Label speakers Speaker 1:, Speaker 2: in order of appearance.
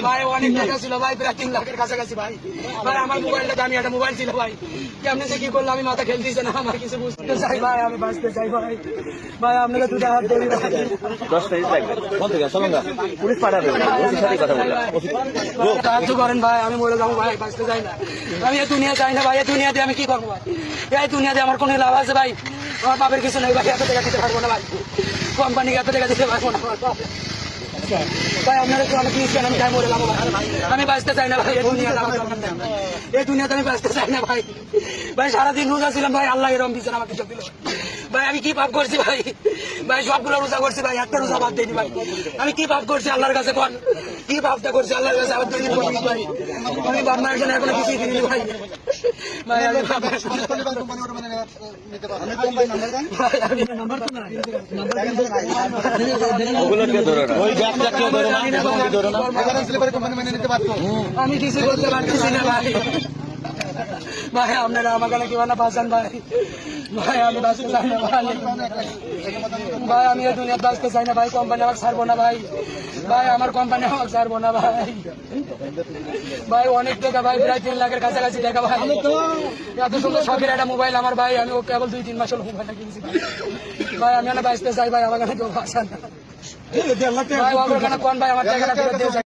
Speaker 1: ভাই অনেক টাকা ছিল ভাই, প্রায় 3 লাখের কাছাকাছি ভাই। ভাই আমার মোবাইলটা দামি একটা মোবাইল ছিল ভাই, কেমনি যে কি করলো আমি মাথা খেলতেছে না, আমার কিছু বুঝতে চাই ভাই, আমি বাঁচতে চাই ভাই। ভাই আপনাকে দুটো হাত ধরি ভাই।
Speaker 2: 10 মিনিট লাগবে কোন থেকে চলো না পুলিশ পাঠাবে ওসির সাথে কথা বললাম
Speaker 1: সাহায্য করেন ভাই, আমি মরে যাবো ভাই, বাঁচতে চাই না আমি। এই দুনিয়া চাই না ভাই, এই দুনিয়াতে আমি কি করবো ভাই? এই দুনিয়াতে আমার কোনো লাভ আছে ভাই? আমার বাপের কিছু নেই ভাই, এত টাকা দিতে পারবো না ভাই, কোম্পানিকে এত টাকা দিতে পারবো না ভাই। আপনারা একটু আমাকে প্লিজ, আমি তাই মরে যাবো ভাই, আমি বাঁচতে চাই না ভাই। এই দুনিয়াতে আমার দরকার নেই, এই দুনিয়াতে আমি বাঁচতে চাই না ভাই। ভাই সারাদিন রোজা ছিলাম ভাই, আল্লাহ এরকম বিচার আমাকে চোখ দিল ভাই। আমি কি পাপ করছি ভাই? ভাই সবগুলো রোজা করছি ভাই, একটা রোজা বাদ দিইনি ভাই। আমি কি পাপ করছি আল্লাহর কাছে কোন? কি পাপটা করছি আল্লাহর কাছে? আমার 2 দিন পর ভাই, আমি বাপ মায়ের জন্য এখনো কিছুই দিইনি ভাই। ভাই আমি
Speaker 2: ওগুলোকে ধরে না ওই ব্যাগটা কেউ ধরে না ধরে না
Speaker 1: আমি কিছু করতে পারতেছি না ভাই। ভাই আপনারা আমাকে কি না বাঁচান ভাই। ভাই আমি বাঁচতে চাই না ভাই, ভাই আমি এই দুনিয়া বাঁচতে চাই না ভাই। কোম্পানি আমাকে ছাড়বো না ভাই, ভাই আমার কোম্পানি আমাকে ছাড়বো না ভাই। ভাই অনেক টাকা ভাই, প্রায় 3 লাখের কাছাকাছি টাকা ভাই। এত সুন্দর শখের একটা মোবাইল আমার ভাই, আমি ও কেবল 2-3 মাস হল মোবাইলটা কিনছি ভাই। আমি বাঁচতে চাই ভাই, আমার কেউ বাঁচান ভাই। আমার কোন ভাই আমার টাকাটা ফেরত দিয়ে